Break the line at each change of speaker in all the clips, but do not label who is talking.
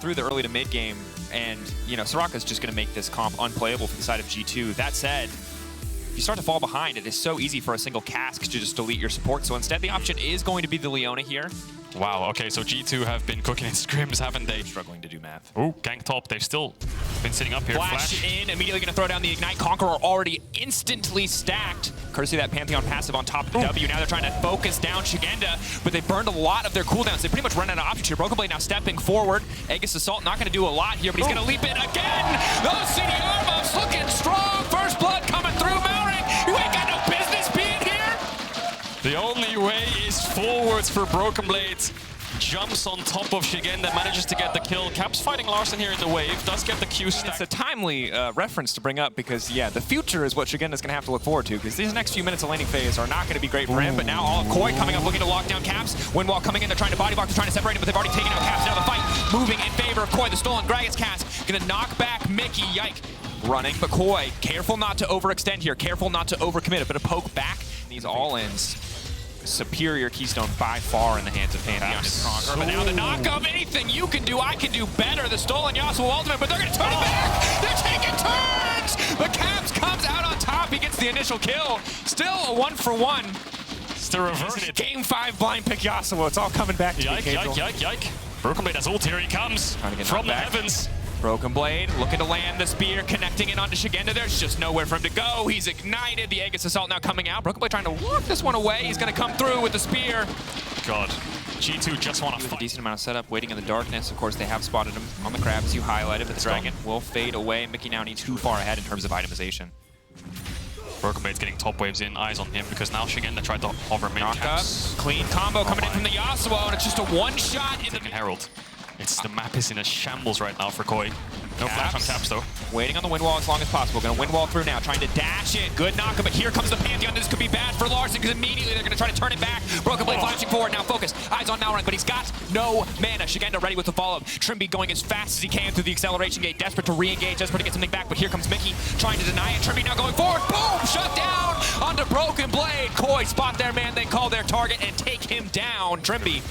through the early to mid game, and you know, Soraka's just going to make this comp unplayable for the side of G2. That said, if you start to fall behind, it is so easy for a single cask to just delete your support. So instead, the option is going to be the Leona here.
Wow, okay, so G2 have been cooking in scrims, haven't they?
Struggling to do math.
Ooh, gank top. They've still been sitting up here.
Flash in, immediately going to throw down the Ignite. Conqueror already instantly stacked, courtesy of that Pantheon passive on top of the W. Now they're trying to focus down Shigenda, but they burned a lot of their cooldowns. They pretty much run out of options here. Broken Blade now stepping forward. Aegis Assault not going to do a lot here, but he's going to leap in again. Those CDR buffs looking strong. First blood coming through. Mauring, you ain't got no business being here.
The only way is forwards for Broken Blade. Jumps on top of Shigenda, manages to get the kill. Caps fighting Larson here in the wave, does get the Q stack.
It's a timely reference to bring up because, yeah, the future is what Shigenda's going to have to look forward to, because these next few minutes of laning phase are not going to be great for him. But now all Koi coming up looking to lock down Caps. Windwall coming in, they're trying to body block, they're trying to separate him, but they've already taken out Caps. Now the fight moving in favor of Koi. The stolen Gragas cast going to knock back Mickey. Yike. Running, but Koi, careful not to overextend here, careful not to overcommit. A bit of poke back. These all-ins. Superior Keystone by far in the hands of Pantheon is Conqueror. But now the knockup, anything you can do, I can do better. The stolen Yasuo ultimate, but they're going to turn it back. They're taking turns. But Caps comes out on top. He gets the initial kill. Still a 1-for-1.
Still reversing it.
Game 5 blind pick Yasuo. It's all coming back to
Yike. Broken Blade has ult. Here he comes from the heavens.
Broken Blade looking to land the spear, connecting in onto Shigenda. There's just nowhere for him to go. He's ignited. The Aegis Assault now coming out. Broken Blade trying to walk this one away. He's going to come through with the spear.
God, G2 just want to fight.
A decent amount of setup, waiting in the darkness. Of course, they have spotted him on the crab, as you highlighted, but the dragon will fade away. Mickey now needs too far ahead in terms of itemization.
Broken Blade's getting top waves in, eyes on him, because now Shigenda tried to hover mid Caps.
Clean combo coming in from the Yasuo, and it's just a one-shot in the
Herald. The map is in a shambles right now for Koi. No flash on Caps though.
Waiting on the wind wall as long as possible. Gonna wind wall through now, trying to dash it. Good knockup, but here comes the Pantheon. This could be bad for Larson because immediately they're gonna try to turn it back. Broken Blade flashing forward now, focus. Eyes on Malrang, but he's got no mana. Shigenda ready with the follow-up. Trimby going as fast as he can through the acceleration gate, desperate to re-engage, desperate to get something back, but here comes Mickey trying to deny it. Trimby now going forward. Boom! Shut down onto Broken Blade. Koi spot their man, they call their target and take him down. Trimby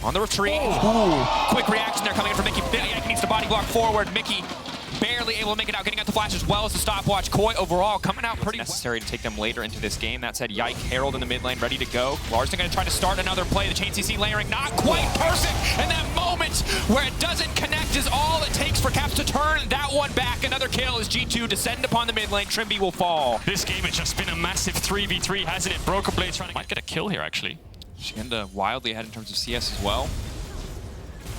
on the retreat. Ooh. Quick reaction there coming in from Mickey. He needs to body block forward. Mickey barely able to make it out, getting out the flash as well as the stopwatch. Koi overall coming out pretty necessary to take them later into this game. That said, Yike, Herald in the mid lane ready to go. Larson going to try to start another play. The chain CC layering not quite perfect. And that moment where it doesn't connect is all it takes for Caps to turn that one back. Another kill as G2 descend upon the mid lane. Trimby will fall.
This game has just been a massive 3v3, hasn't it? Broken Blade trying to might get a kill here actually.
Shigenda wildly ahead in terms of CS as well.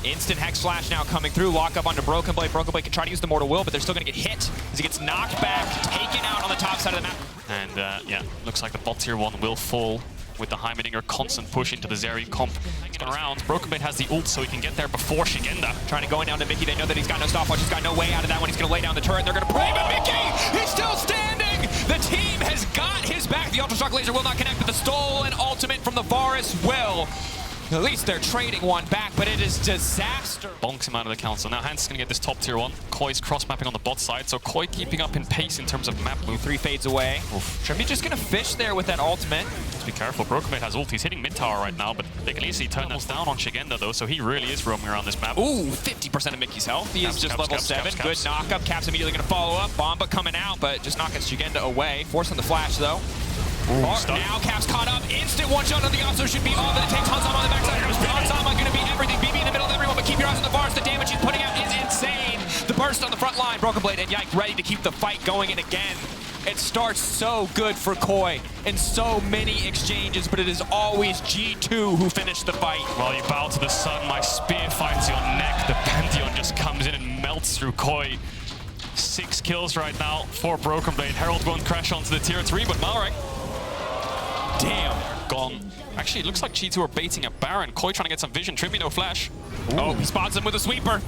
Instant Hex Flash now coming through. Lock up onto Broken Blade. Broken Blade can try to use the Mortal Will, but they're still going to get hit as he gets knocked back, taken out on the top side of the map.
And yeah, looks like the bot tier 1 will fall with the Heimerdinger constant push into the Zeri comp. Around. Broken Blade has the ult so he can get there before Shigenda.
Trying to go in down to Mickey. They know that he's got no stopwatch. He's got no way out of that one. He's going to lay down the turret. They're going to pray, but Mickey, he's still standing. The team has got his back. The Ultra Shock Laser will not connect, but the stolen ultimate from the Varus will. At least they're trading one back, but it is disaster.
Bonks him out of the council. Now Hans is going to get this top tier 1. Koi's cross-mapping on the bot side, so Koi keeping up in pace in terms of map move.
3 fades away. Trimby just going to fish there with that ultimate.
Just be careful. Broken Blade has ult. He's hitting mid-tower right now, but they can easily turn that down on Shigenda though, so he really is roaming around this map.
Ooh, 50% of Mickey's health. He is just level 7. Good knockup. Caps immediately going to follow up. Bomba coming out, but just knocking Shigenda away. Forcing the flash though. Now Caps caught up. Instant one-shot on the Yasuo should be all that it takes. Hansama on the backside. Hansama going to be everything. BB in the middle of everyone, but keep your eyes on the bars. The damage he's putting out is insane. The burst on the front line. Broken Blade and Yike ready to keep the fight going. And again, it starts so good for Koi in so many exchanges, but it is always G2 who finish the fight.
While you bow to the sun, my spear finds your neck. The Pantheon just comes in and melts through Koi. 6 kills right now for Broken Blade. Herald won't crash onto the tier 3, but Malrang. Damn, gone. Actually, it looks like G2 are baiting a Baron. Koi trying to get some vision. Trimby no flash.
Ooh. Oh, he spots him with a sweeper.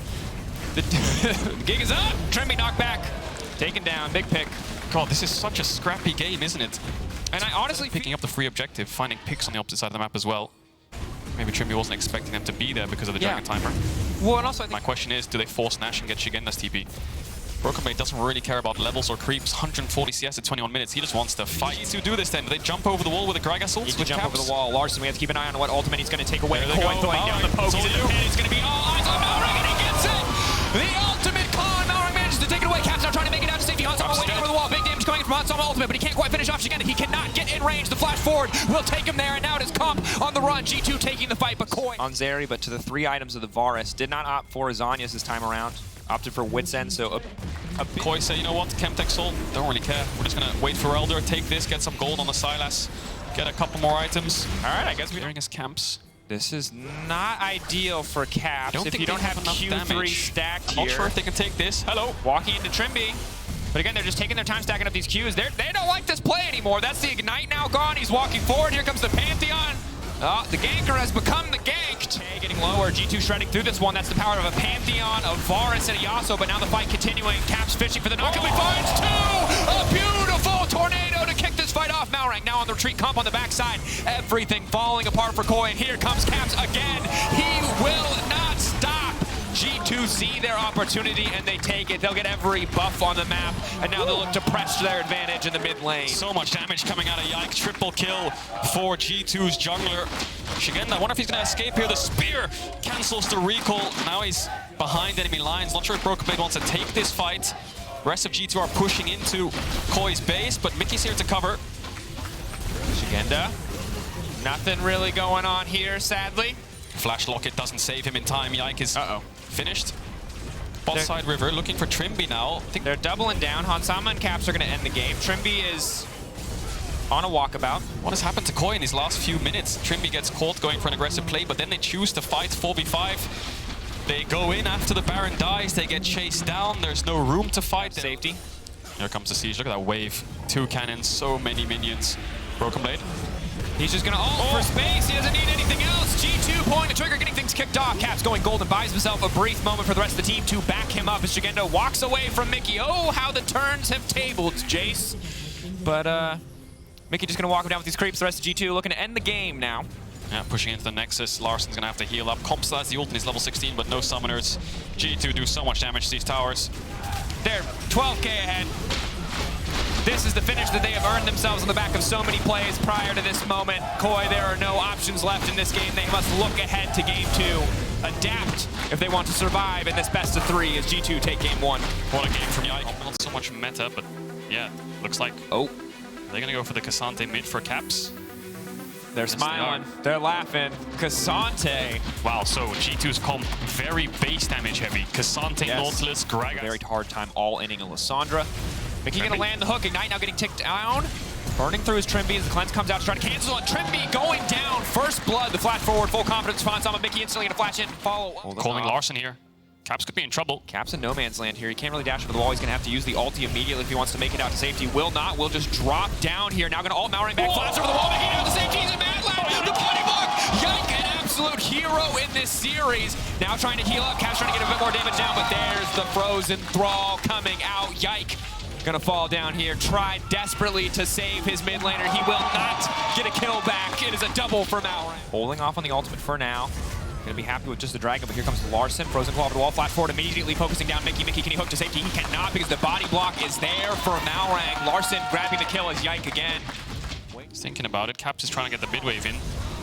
The gig is up. Trimby knocked back. Taken down. Big pick.
God, this is such a scrappy game, isn't it?
And I honestly
picking up the free objective, finding picks on the opposite side of the map as well. Maybe Trimby wasn't expecting them to be there because of the Dragon Timer.
Well, and also I think
my question is, do they force Nash and get Shigenda's TP? Broken Blade doesn't really care about levels or creeps. 140 CS at 21 minutes. He just wants to fight. To do this then, do they jump over the wall with a Gragas ult?
He can jump over the wall. Larson, we have to keep an eye on what ultimate he's going to take away.
Koi throwing
down the poke. He's going to be all eyes on Malrang, and he gets it! The ultimate con. Malrang manages to take it away. Caps now trying to make it out to safety. Hansama waiting over the wall. Big damage coming from Hansama ultimate, but he can't quite finish off Shigenda. He cannot get in range. The flash forward will take him there, and now it is Comp on the run. G2 taking the fight, but Koi on Zeri, but to the 3 items of the Varus. Did not opt for Azanias this time around. Opted for Wit's End, so
Koi say, you know what, Chemtech Soul, don't really care. We're just gonna wait for Elder, take this, get some gold on the Sylas, get a couple more items.
All right, I guess we're
doing his camps.
This is not ideal for Caps if you don't have Q3
damage.
stacked
I'm
here.
not sure if they can take this. Hello.
Walking into Trimby. But again, they're just taking their time stacking up these Qs. They don't like this play anymore. That's the Ignite now gone. He's walking forward. Here comes the Pantheon. The ganker has become the ganked. Getting lower. G2 shredding through this one. That's the power of a Pantheon, of Varus, and a Yasuo. But now the fight continuing. Caps fishing for the knockup. He finds 2! A beautiful tornado to kick this fight off. Malrang now on the retreat. Comp on the backside. Everything falling apart for Koi. And here comes Caps again. He will not stop. G2 see their opportunity and they take it. They'll get every buff on the map, and now they'll look to press to their advantage in the mid lane.
So much damage coming out of Yike. Triple kill for G2's jungler. Shigenda, I wonder if he's going to escape here. The spear cancels the recall. Now he's behind enemy lines. Not sure if Broken Blade wants to take this fight. The rest of G2 are pushing into Koi's base, but Mickey's here to cover.
Shigenda, nothing really going on here, sadly.
Flash Locket doesn't save him in time. Yike is finished. Bot side River looking for Trimby now.
I think they're doubling down. Hansama and Caps are going to end the game. Trimby is on a walkabout.
What has happened to Koi in these last few minutes? Trimby gets caught going for an aggressive play, but then they choose to fight 4v5. They go in after the Baron dies. They get chased down. There's no room to fight.
Safety.
Here comes the siege. Look at that wave. 2 cannons, so many minions. Broken Blade.
He's just gonna ult for space. He doesn't need anything else. G2 pulling the trigger, getting things kicked off. Caps going gold and buys himself a brief moment for the rest of the team to back him up as Shigenda walks away from Mickey. Oh, how the turns have tabled, Jace. But Mickey just gonna walk him down with these creeps. The rest of G2 looking to end the game now.
Yeah, pushing into the Nexus. Larson's gonna have to heal up. Comp still has the ult and he's level 16, but no summoners. G2 do so much damage to these towers.
They're 12k ahead. This is the finish that they have earned themselves on the back of so many plays prior to this moment. Koi, there are no options left in this game. They must look ahead to game 2. Adapt if they want to survive in this best of 3 as G2 take game 1.
What a game from Yike. Not so much meta, but yeah, looks like they're gonna go for the Cassante mid for Caps.
They're smiling, they're laughing. Cassante.
Wow, so G2's comp very base damage heavy. Cassante, Nautilus, Gragas.
Very hard time all-inning a Lissandra. Mickey gonna land the hook. Ignite now getting ticked down. Burning through his Trimby as the cleanse comes out to try to cancel on Trimby going down. First blood, the flash forward, full confidence response on Mickey instantly gonna flash in and follow.
Calling Larson here. Caps could be in trouble.
Caps in no man's land here. He can't really dash over the wall. He's gonna have to use the ulti immediately if he wants to make it out to safety. Will not, will just drop down here. Now gonna ult Malrang back, flash over the wall, making it out to safety. He's in mad lab. The body block. Yike, an absolute hero in this series. Now trying to heal up. Caps trying to get a bit more damage down, but there's the frozen thrall coming out. Yike. Gonna fall down here, tried desperately to save his mid laner. He will not get a kill back. It is a double for Malrang. Holding off on the ultimate for now. Gonna be happy with just the dragon, but here comes Larson. Frozen claw over the wall, flash forward immediately, focusing down Mickey. Mickey, can he hook to safety? He cannot because the body block is there for Malrang. Larson grabbing the kill as Yike again.
Thinking about it, Caps is trying to get the mid wave in.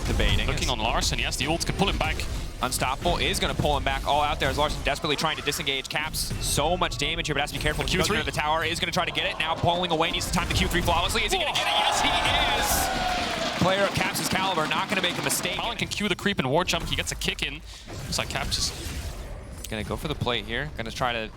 Debating.
Looking on Larson, yes, the ult could pull him back.
Unstoppable is going to pull him back all out there as Larson desperately trying to disengage Caps. So much damage here, but has to be careful. Q3 the tower is going to try to get it. Now pulling away, needs to time the Q3 flawlessly. Is he going to get it? Yes, he is! Player of Caps' caliber, not going to make a mistake.
Colin can Q the creep and ward jump. He gets a kick in. Looks like Caps is
going to go for the play here. Going to try to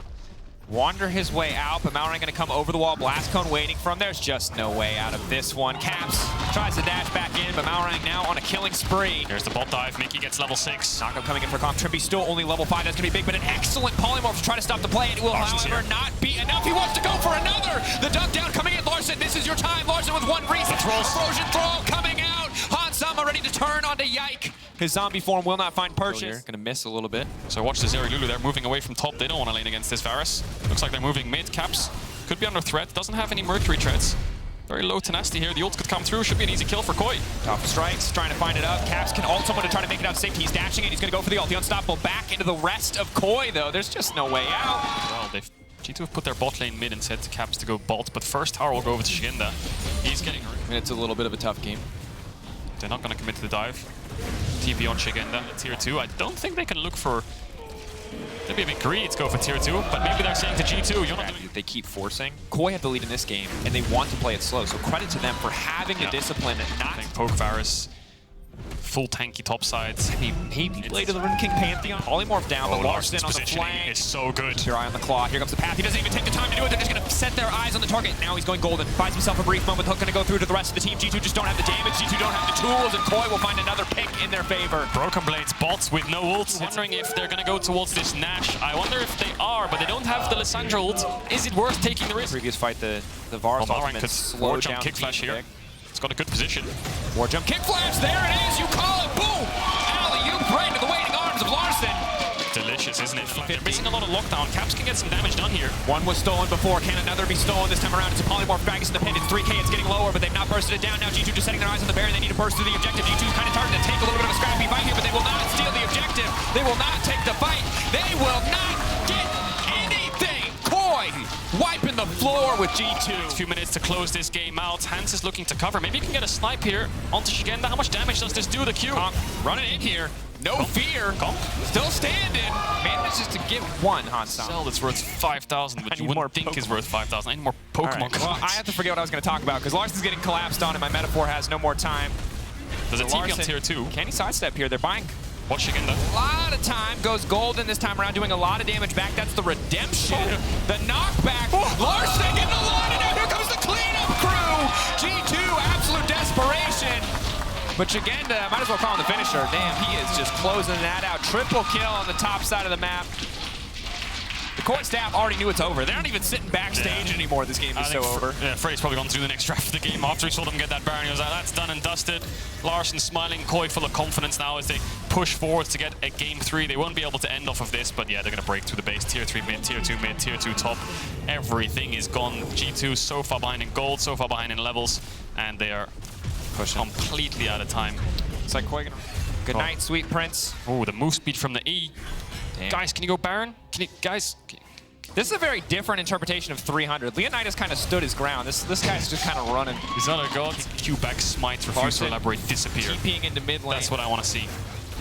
wander his way out, but Malrang going to come over the wall. Blast cone waiting for him. There's just no way out of this one. Caps tries to dash back in, but Malrang now on a killing spree.
There's the bot dive. Mickey gets level 6.
Knockup coming in for Comp. Trimby still only level 5. That's going to be big, but an excellent polymorph to try to stop the play. It will, however, not be enough. He wants to go for another. The dunk down coming in. Larson, this is your time. Larson with one reset. Frozen Thrall coming out. Hansama ready to turn onto Yike. His zombie form will not find purchase. Gonna miss a little bit.
So watch the Zeri Lulu. They're moving away from top. They don't want to lane against this Varus. Looks like they're moving mid. Caps could be under threat. Doesn't have any Mercury treads. Very low tenacity here. The ult could come through. Should be an easy kill for Koi.
Top strikes, trying to find it up. Caps can ult someone to try to make it out to safety. He's dashing it. He's gonna go for the ult. The unstoppable back into the rest of Koi, though. There's just no way out.
Well, G2 have put their bot lane mid and said to Caps to go bot, but first tower will go over to Shigenda. He's getting...
It's a little bit of a tough game.
They're not going to commit to the dive. TP on Shigenda, tier 2. I don't think they can look for They'd be a bit greedy to go for tier 2, but maybe they're saying to G2, you're not doing...
They keep forcing. Koi had the lead in this game, and they want to play it slow. So credit to them for having the discipline and not...
Poke Varus, full tanky top sides.
Maybe Blade of the Rune King Pantheon. Polymorph down, but Larson on the flank.
Is so good.
Your eye on the claw. Here comes the path. He doesn't even take the time to do it. They're just going to set their eyes on the target. Now he's going golden. Finds himself a brief moment. Hook going to go through to the rest of the team. G2 just don't have the damage. G2 don't have the tools, and Koi will find another pick in their favor.
Broken Blades bots with no ults. Wondering if they're going to go towards this Nash. I wonder if they are, but they don't have the Lissandra ult. Is it worth taking the risk?
Previous fight, the Varus ultimate
could
slow down
kick flash here. It's got a good position.
War jump kick flash, there it is, you call it, boom! Alley-oop right into the waiting arms of Larson.
Delicious, isn't it? They're missing a lot of lockdown. Caps can get some damage done here.
One was stolen before, can another be stolen this time around? It's a polymorph Gragas in the pin, it's 3k, it's getting lower, but they've not bursted it down. Now G2 just setting their eyes on the Baron, they need to burst through the objective. G2's kind of starting to take a little bit of a scrappy fight here, but they will not steal the objective. They will not take the fight. They will not get anything. Koi wiping the floor with G2.
A few minutes to close this game out. Hans is looking to cover. Maybe you can get a snipe here onto Shigenda. How much damage does this do? The Q.
Running in here. No fear. Still standing. Manages to get one, Hansan.
Cell that's worth 5,000, but you wouldn't think is worth 5,000. I need more Pokemon cards.
Well, I have to forget what I was going to talk about, because Larson's getting collapsed on, and my metaphor has no more time.
There's a TP on tier 2.
Can he sidestep here? They're buying
Watch Shigenda.
a lot of time. Goes golden this time around, doing a lot of damage back. That's the redemption. The knockback. Larson getting a lot of damage. Here comes the cleanup crew. G2, absolute desperation. But Shigenda, might as well call him the finisher. Damn, he is just closing that out. Triple kill on the top side of the map. The Koi staff already knew it's over. They're not even sitting backstage anymore. This game is so over.
Yeah, Freddy's probably gone through the next draft of the game after he saw them get that Baron. He was like, that's done and dusted. Larson smiling, Koi full of confidence now as they push forwards to get a game 3. They won't be able to end off of this, but yeah, they're going to break through the base. Tier 3 mid, tier 2 mid, tier 2 top. Everything is gone. G2 so far behind in gold, so far behind in levels, and they are completely out of time.
It's like Koi gonna... Good night, sweet prince.
Oh, the move speed from the E. Damn. Guys, can you go Baron? Can you, guys?
This is a very different interpretation of 300. Leonidas kind of stood his ground. This guy's just kind of running.
He's not a god. Q back smites, refuse to elaborate, disappear.
TPing into mid lane.
That's what I want to see.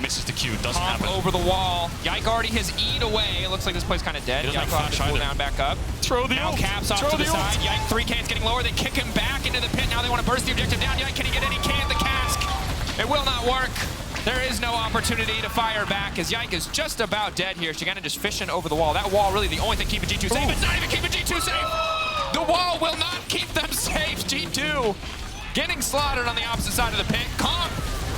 Misses the Q, doesn't happen.
Over the wall. Yike already has E'd away. It looks like this play's kind of dead. Yike will have to cool down back up.
Throw the
now
ult.
Caps off to the side. Yike 3K is getting lower. They kick him back into the pit. Now they want to burst the objective down. Yike, can he get any can? The cask. It will not work. There is no opportunity to fire back as Yike is just about dead here. Shigenda just fishing over the wall. That wall really the only thing keeping G2 safe. It's not even keeping G2 safe. The wall will not keep them safe. G2 getting slaughtered on the opposite side of the pit. Comp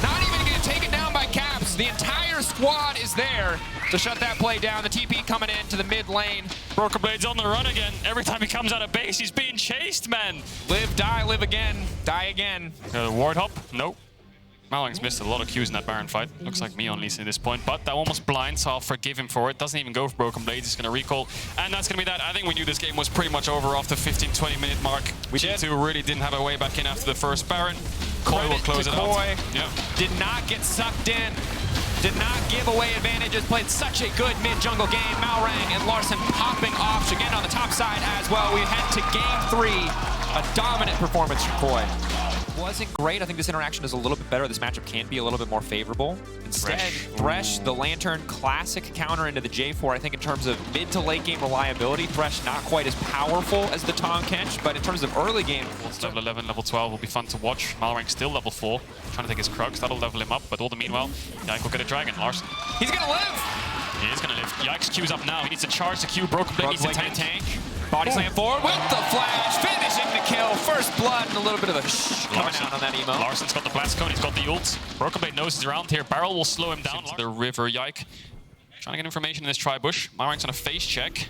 not even getting taken down by Caps. The entire squad is there to shut that play down. The TP coming into the mid lane.
Broken Blade's on the run again. Every time he comes out of base, he's being chased, man.
Live, die, live again. Die again.
Ward hop? Nope. Malang's missed a lot of Qs in that Baron fight. Looks like me on least at this point, but that one was blind, so I'll forgive him for it. Doesn't even go for Broken Blades, he's gonna recall. And that's gonna be that. I think we knew this game was pretty much over off the 15-20 minute mark. G2 really didn't have a way back in after the first Baron. Koi will close it out.
Yeah. Did not get sucked in. Did not give away advantages. Played such a good mid-jungle game. Malrang and Larson popping off. Again on the top side as well. We head to game 3. A dominant performance from Koi. Wasn't great. I think this interaction is a little bit better. This matchup can be a little bit more favorable. Instead, Thresh, the Lantern classic counter into the J4. I think in terms of mid to late game reliability, Thresh not quite as powerful as the Tahm Kench, but in terms of early game,
level 11, level 12 will be fun to watch. Malrang still level 4, trying to take his Krugs. That'll level him up, but all the meanwhile, Yike will get a dragon. Larson.
He's gonna live!
He is gonna live. Yike's Q's up now. He needs to charge the Q. Broken Blade needs to tank.
Body slam forward with the flash, finishing the kill. First blood and a little bit of a coming out on that emo.
Larson's got the blast cone, he's got the ult. Broken Blade knows he's around here. Barrel will slow him down. The river, Yike. Trying to get information in this tri-bush. Malrang's on a face check.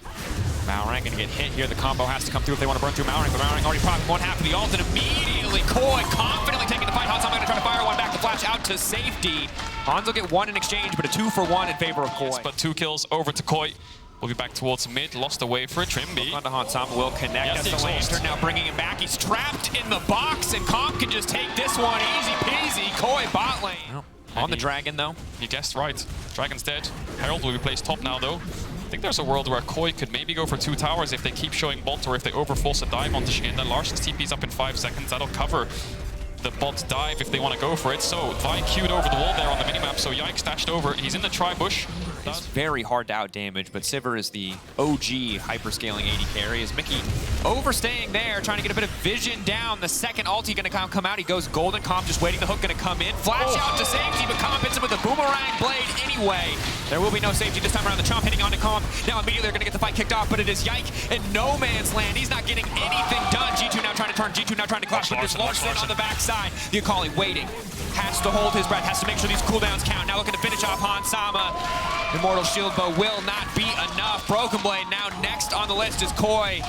Malrang gonna get hit here. The combo has to come through if they want to burn through Malrang. But Malrang already procced one half of the ult and immediately Koi confidently taking the fight. Hanzo gonna try to fire one back. The flash out to safety. Hanzo get one in exchange, but a 2-for-1 in favor of Koi.
Yes, but 2 kills over to Koi. We'll be back towards mid, lost away for a Trimby.
On to Hansam will connect. That's the Lantern now bringing him back. He's trapped in the box, and Comp can just take this one easy peasy. Koi bot lane. Oh, on the Dragon, though.
You guessed right. Dragon's dead. Herald will be placed top now, though. I think there's a world where Koi could maybe go for 2 towers if they keep showing bot, or if they overforce a dive onto Shigenda. Larson's TP's up in 5 seconds. That'll cover the bot dive if they want to go for it. So Vi queued over the wall there on the minimap, so Yike stashed over. He's in the tri-bush.
It's very hard to out-damage, but Sivir is the OG hyper-scaling AD carry. Is Mickey overstaying there, trying to get a bit of vision down. The second ulti going to come out. He goes golden. Comp just waiting. The hook going to come in. Flash out to safety, but Comp hits him with a boomerang blade anyway. There will be no safety this time around. The Chomp hitting onto Comp. Now immediately they're going to get the fight kicked off, but it is Yike in no man's land. He's not getting anything done. G2 now trying to turn. G2 now trying to clash, but there's Larson on the backside. The Akali waiting. Has to hold his breath. Has to make sure these cooldowns count. Now looking to finish off Hansama. Immortal Shield bow will not be enough. Broken Blade now next on the list is Koi.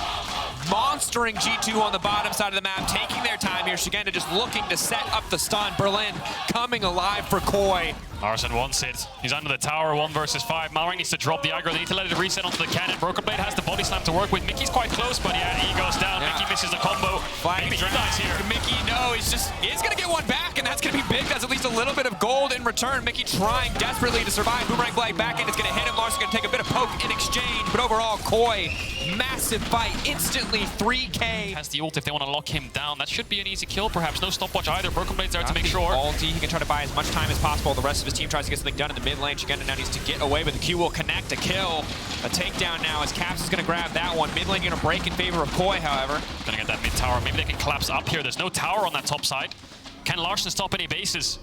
Monstering G2 on the bottom side of the map, taking their time here. Shigenda just looking to set up the stun. Berlin coming alive for Koi.
Larson wants it. He's under the tower, 1 versus 5. Malrang needs to drop the aggro. They need to let it reset onto the cannon. Broken Blade has the body slam to work with. Mickey's quite close, but yeah, he goes down.
Yeah.
Mickey misses the combo. Maybe he dies here.
Mickey, no, he's going to get one back, and that's going to be big. That's at least a little bit of gold in return. Mickey trying desperately to survive. Boomerang Blade back in. It's going to hit him. Larson's going to take a bit of poke in exchange, but overall, Koi, massive fight. Instantly 3K.
Has the ult if they want to lock him down. That should be an easy kill, perhaps. No stopwatch either. Broken Blade's there to make sure.
Ulti, he can try to buy as much time as possible. The rest of his team tries to get something done in the mid lane. Shigenda now needs to get away, but the Q will connect. A kill. A takedown now as Caps is going to grab that one. Mid lane going to break in favor of Koi, however.
Gonna get that mid tower. Maybe they can collapse up here. There's no tower on that top side. Can Larson stop any bases?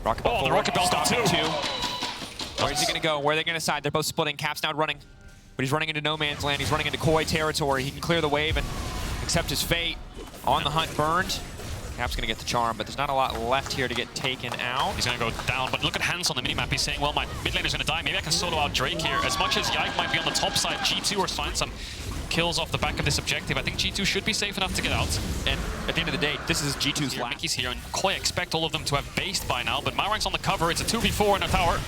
Rocket Belt
the Rocket Belt
stopping
too.
Where is he going to go? Where are they going to side? They're both splitting. Caps now running, but he's running into no man's land. He's running into Koi territory. He can clear the wave and accept his fate. On the hunt, burned. Cap's going to get the charm, but there's not a lot left here to get taken out.
He's going to go down, but look at Hans on the minimap. He's saying, well, my mid laner's going to die. Maybe I can solo out Drake here. As much as Yike might be on the top side, G2 are find some kills off the back of this objective. I think G2 should be safe enough to get out.
And at the end of the day, this is G2's last.
Mickey's here, and Koi expect all of them to have based by now, but Malrang's on the cover. It's a 2v4 in a tower.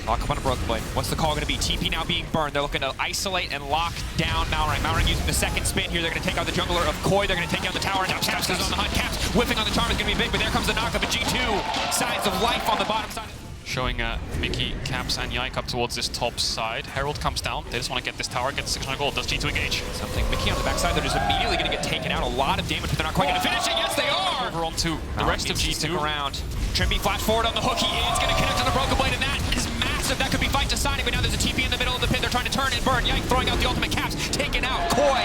Lock up on a Broken Blade. What's the call going to be? TP now being burned. They're looking to isolate and lock down Malrang. Malrang using the second spin here. They're going to take out the jungler of Koi. They're going to take down the tower. Now Caps is on the hunt. Caps whipping on the charm is going to be big, but there comes the knockup. And G2 signs of life on the bottom side.
Showing Mickey, Caps, and Yike up towards this top side. Herald comes down. They just want to get this tower, get 600 gold. Does G2 engage?
Something. Mickey on the backside. They're just immediately going to get taken out. A lot of damage, but they're not quite going to finish it. Yes, they are.
Over onto the rest of G2.
Around. Trimby flash forward on the hook. He is going to connect on the Broken Blade, and that is massive. That could be fight deciding, but now there's a TP in the middle of the pit. They're trying to turn and burn. Yike throwing out the ultimate. Caps taken out. Koi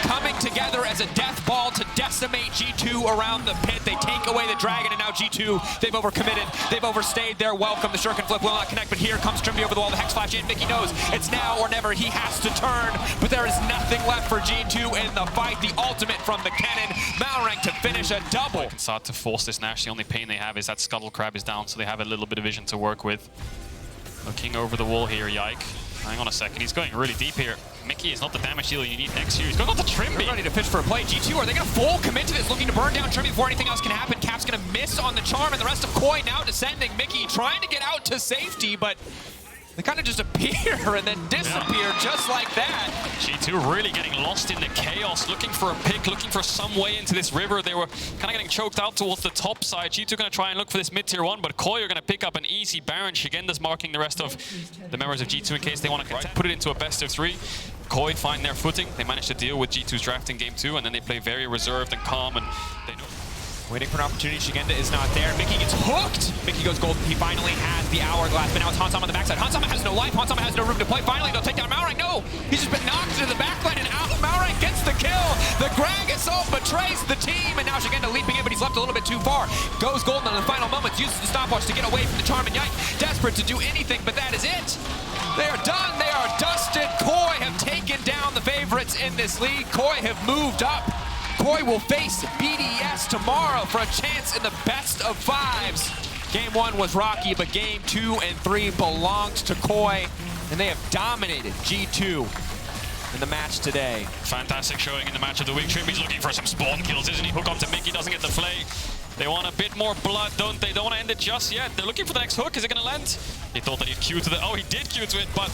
coming together as a death ball to decimate G2 around the pit. They take away the dragon, and now G2, they've overcommitted. They've overstayed their welcome. The shuriken flip will not connect, but here comes Trimby over the wall. The Hex Flash in. Mickey knows it's now or never. He has to turn, but there is nothing left for G2 in the fight. The ultimate from the cannon. Malrang to finish a double.
Can start to force this Nash. The only pain they have is that Scuttle Crab is down, so they have a little bit of vision to work with. Looking over the wall here, Yike. Hang on a second, he's going really deep here. Mickey is not the damage dealer you need next year. He's going on to Trimby.
They're ready to pitch for a play. G2, are they going to full commit to this, looking to burn down Trimby before anything else can happen? Cap's going to miss on the charm, and the rest of Koi now descending. Mickey trying to get out to safety, but they kind of just appear and then disappear just like that.
G2 really getting lost in the chaos, looking for a pick, looking for some way into this river. They were kind of getting choked out towards the top side. G2 going to try and look for this mid-tier 1, but Koi are going to pick up an easy Baron. Shigenda's marking the rest of the members of G2 in case they want to put it into a best of 3. Koi find their footing. They manage to deal with G2's draft in game 2, and then they play very reserved and calm, and they know.
Waiting for an opportunity. Shigenda is not there. Mickey gets hooked. Mickey goes golden. He finally has the hourglass, but now it's Hansama on the backside. Hansama has no life. Hansama has no room to play. Finally, they'll take down Malrang. No! He's just been knocked into the backline, and out. Malrang gets the kill. The Grag assault betrays the team, and now Shigenda leaping in, but he's left a little bit too far. Goes golden in the final moments. Uses the stopwatch to get away from the charm, and Yike desperate to do anything, but that is it. They are done. They are dusted. Koi have taken down the favorites in this league. Koi have moved up. Koi will face BDS tomorrow for a chance in the best of 5s. Game 1 was rocky, but game 2 and 3 belonged to Koi, and they have dominated G2 in the match today.
Fantastic showing in the match of the week. Trimby's looking for some spawn kills, isn't he? Hook onto Mickey, doesn't get the flay. They want a bit more blood, don't they? Don't want to end it just yet. They're looking for the next hook. Is it going to land? He thought that he'd Q to the... Oh, he did Q to it, but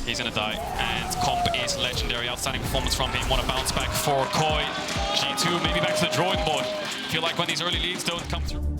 he's going to die. And Comp is legendary. Outstanding performance from him. Want to bounce back for Koi. G2 maybe back to the drawing board. Feel like when these early leads don't come through.